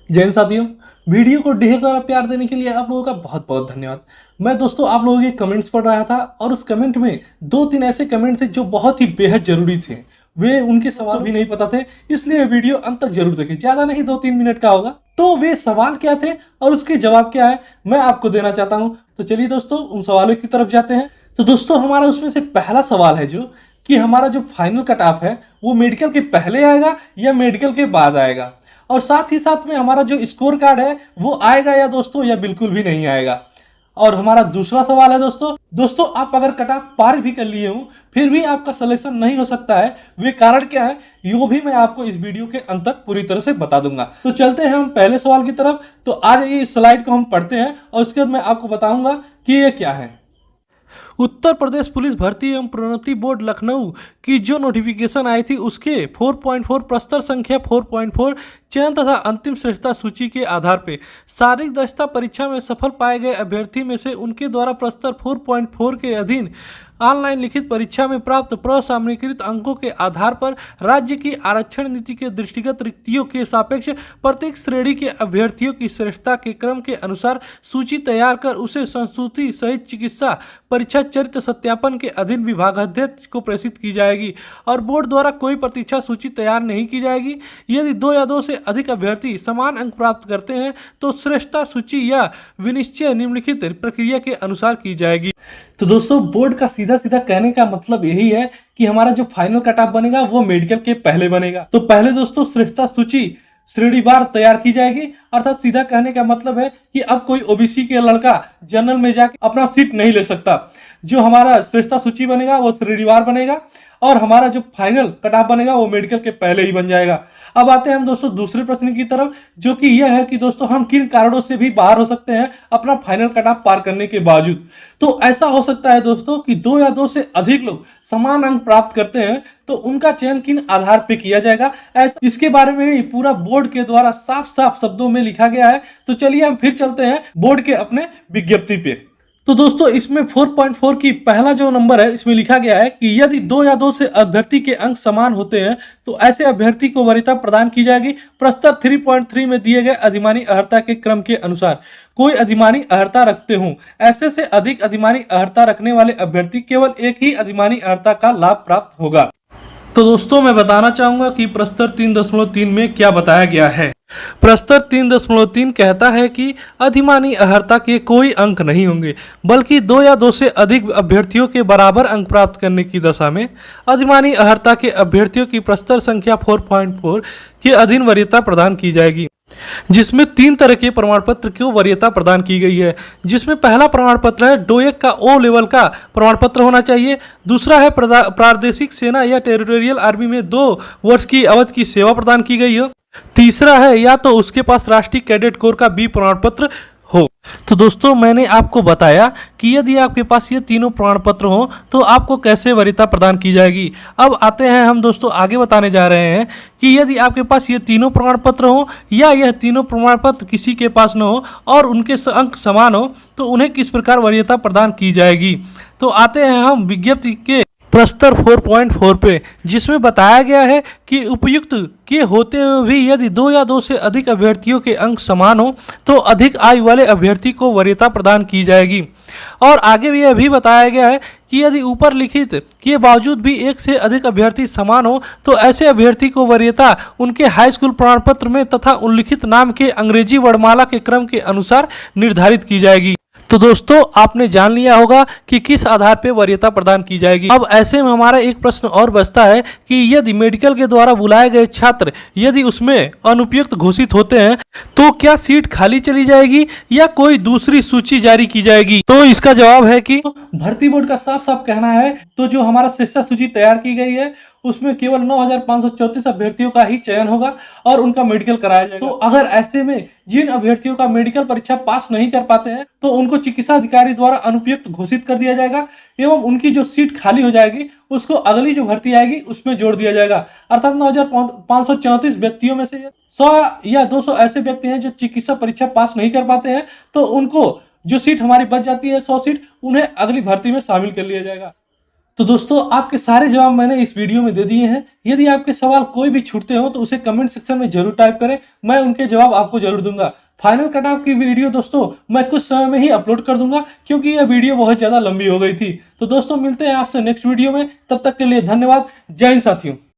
जैन साथियों, वीडियो को ढेर सारा प्यार देने के लिए आप लोगों का बहुत बहुत धन्यवाद। मैं दोस्तों आप लोगों के कमेंट्स पढ़ रहा था और उस कमेंट में दो तीन ऐसे कमेंट थे जो बहुत ही बेहद जरूरी थे। वे उनके सवाल भी नहीं पता थे, इसलिए वीडियो अंत तक जरूर देखें। ज्यादा नहीं, 2-3 मिनट का होगा। तो वे सवाल क्या थे और उसके जवाब क्या है, मैं आपको देना चाहता हूँ। तो चलिए दोस्तों उन सवालों की तरफ जाते हैं। तो दोस्तों हमारा उसमें से पहला सवाल है जो कि हमारा जो फाइनल कट ऑफ है वो मेडिकल के पहले आएगा या मेडिकल के बाद आएगा, और साथ ही साथ में हमारा जो स्कोर कार्ड है वो आएगा या दोस्तों या बिल्कुल भी नहीं आएगा। और हमारा दूसरा सवाल है दोस्तों आप अगर कट ऑफ पार भी कर लिए हो फिर भी आपका सिलेक्शन नहीं हो सकता है, वे कारण क्या है यो भी मैं आपको इस वीडियो के अंत तक पूरी तरह से बता दूंगा। तो चलते हैं हम पहले सवाल की तरफ। तो आ जाइए, इस स्लाइड को हम पढ़ते हैं और उसके बाद मैं आपको बताऊंगा कि ये क्या है। उत्तर प्रदेश पुलिस भर्ती एवं प्रोन्नति बोर्ड लखनऊ की जो नोटिफिकेशन आई थी उसके 4.4 प्रस्तर संख्या 4.4 चयन तथा अंतिम श्रेष्ठता सूची के आधार पर शारीरिक दक्षता परीक्षा में सफल पाए गए अभ्यर्थी में से उनके द्वारा प्रस्तर 4.4 के अधीन ऑनलाइन लिखित परीक्षा में प्राप्त प्रसामीकृत अंकों के आधार पर राज्य की आरक्षण नीति के दृष्टिगत रिक्तियों के सापेक्ष प्रत्येक श्रेणी के अभ्यर्थियों की श्रेष्ठता के क्रम के अनुसार सूची तैयार कर उसे संस्तुति सहित चिकित्सा परीक्षा चरित्र सत्यापन के अधीन विभागाध्यक्ष को प्रेषित की जाएगी और बोर्ड द्वारा कोई प्रतीक्षा सूची तैयार नहीं की जाएगी। यदि 2 या 2 से अधिक अभ्यर्थी समान अंक प्राप्त करते हैं तो श्रेष्ठता सूची या विनिश्चय निम्नलिखित प्रक्रिया के अनुसार की जाएगी। तो दोस्तों बोर्ड का सीधा सीधा कहने का मतलब यही है कि हमारा जो फाइनल कट ऑफ बनेगा वो मेडिकल के पहले बनेगा। तो पहले दोस्तों श्रेष्ठता सूची श्रेणीवार तैयार की जाएगी, अर्थात सीधा कहने का मतलब है कि अब कोई ओबीसी के लड़का जनरल में जाके अपना सीट नहीं ले सकता। जो हमारा श्रेष्ठता सूची बनेगा वो श्रेणीवार बनेगा और हमारा जो फाइनल कट ऑफ बनेगा वो मेडिकल के पहले ही बन जाएगा। अब आते हैं हम दोस्तों दूसरे प्रश्न की तरफ, जो कि यह है कि दोस्तों हम किन कारणों से भी बाहर हो सकते हैं अपना फाइनल कट ऑफ पार करने के बावजूद। तो ऐसा हो सकता है दोस्तों कि 2 या 2 से अधिक लोग समान अंक प्राप्त करते हैं, तो उनका चयन किन आधार पर किया जाएगा, ऐसा इसके बारे में भी पूरा बोर्ड के द्वारा साफ साफ शब्दों में लिखा गया है। तो चलिए हम फिर चलते हैं बोर्ड के अपने विज्ञप्ति पे। तो दोस्तों इसमें 4.4 की पहला जो नंबर है इसमें लिखा गया है कि यदि 2 या 2 से अभ्यर्थी के अंक समान होते हैं तो ऐसे अभ्यर्थी को वरीयता प्रदान की जाएगी प्रस्तर 3.3 में दिए गए अधिमानी अर्हता के क्रम के अनुसार। कोई अधिमानी अर्हता रखते हों, ऐसे से अधिक अधिमानी अर्हता रखने वाले अभ्यर्थी केवल एक ही अधिमानी अर्हता का लाभ प्राप्त होगा। तो दोस्तों मैं बताना चाहूंगा कि प्रस्तर 3.3 में क्या बताया गया है। प्रस्तर 3.3 कहता है कि अधिमानी अर्हता के कोई अंक नहीं होंगे, बल्कि 2 या 2 से अधिक अभ्यर्थियों के बराबर अंक प्राप्त करने की दशा में अधिमानी अर्हता के अभ्यर्थियों की प्रस्तर संख्या 4.4 के अधीन वरीयता प्रदान की जाएगी, जिसमें 3 तरह के प्रमाण पत्र को वरीयता प्रदान की गई है। जिसमें पहला प्रमाण पत्र है डोएक का ओ लेवल का प्रमाण पत्र होना चाहिए। दूसरा है प्रादेशिक सेना या टेरिटोरियल आर्मी में 2 वर्ष की अवधि की सेवा प्रदान की गई हो। तीसरा है या तो उसके पास राष्ट्रीय कैडेट कोर का बी प्रमाण पत्र हो। तो दोस्तों मैंने आपको बताया कि यदि आपके पास ये तीनों प्रमाण पत्र हो तो आपको कैसे वरीयता प्रदान की जाएगी। अब आते हैं हम दोस्तों आगे बताने जा रहे हैं कि यदि आपके पास ये तीनों प्रमाण पत्र हो या यह तीनों प्रमाण पत्र किसी के पास न हो और उनके अंक समान हो तो उन्हें किस प्रकार वरीयता प्रदान की जाएगी। तो आते हैं हम विज्ञप्ति के प्रस्तर 4.4 पे, जिसमें बताया गया है कि उपयुक्त के होते हुए भी यदि 2 या 2 से अधिक अभ्यर्थियों के अंक समान हो तो अधिक आयु वाले अभ्यर्थी को वरीयता प्रदान की जाएगी। और आगे भी यह भी बताया गया है कि यदि ऊपर लिखित के बावजूद भी 1 से अधिक अभ्यर्थी समान हो तो ऐसे अभ्यर्थी को वरीयता उनके हाई स्कूल प्रमाण पत्र में तथा उल्लिखित नाम के अंग्रेजी वर्णमाला के क्रम के अनुसार निर्धारित की जाएगी। तो दोस्तों आपने जान लिया होगा कि किस आधार पर वरीयता प्रदान की जाएगी। अब ऐसे में हमारा एक प्रश्न और बचता है कि यदि मेडिकल के द्वारा बुलाए गए छात्र यदि उसमें अनुपयुक्त घोषित होते हैं तो क्या सीट खाली चली जाएगी या कोई दूसरी सूची जारी की जाएगी। तो इसका जवाब है कि भर्ती बोर्ड का साफ साफ कहना है तो जो हमारा श्रेष्ठता सूची तैयार की गई है उसमें केवल 9,534 अभ्यर्थियों का ही चयन होगा और उनका मेडिकल कराया जाएगा। तो अगर ऐसे में जिन अभ्यर्थियों का मेडिकल परीक्षा पास नहीं कर पाते हैं तो उनको चिकित्सा अधिकारी द्वारा अनुपयुक्त घोषित कर दिया जाएगा एवं उनकी जो सीट खाली हो जाएगी उसको अगली जो भर्ती आएगी उसमें जोड़ दिया जाएगा। अर्थात 9,534 व्यक्तियों में से 100 या 200 ऐसे व्यक्ति हैं जो चिकित्सा परीक्षा पास नहीं कर पाते हैं, तो उनको जो सीट हमारी बच जाती है 100 सीट, उन्हें अगली भर्ती में शामिल कर लिया जाएगा। तो दोस्तों आपके सारे जवाब मैंने इस वीडियो में दे दिए हैं। यदि आपके सवाल कोई भी छूटते हो तो उसे कमेंट सेक्शन में जरूर टाइप करें, मैं उनके जवाब आपको जरूर दूंगा। फाइनल कट ऑफ की वीडियो दोस्तों मैं कुछ समय में ही अपलोड कर दूंगा, क्योंकि यह वीडियो बहुत ज्यादा लंबी हो गई थी। तो दोस्तों मिलते हैं आपसे नेक्स्ट वीडियो में, तब तक के लिए धन्यवाद। जय हिंद साथियों।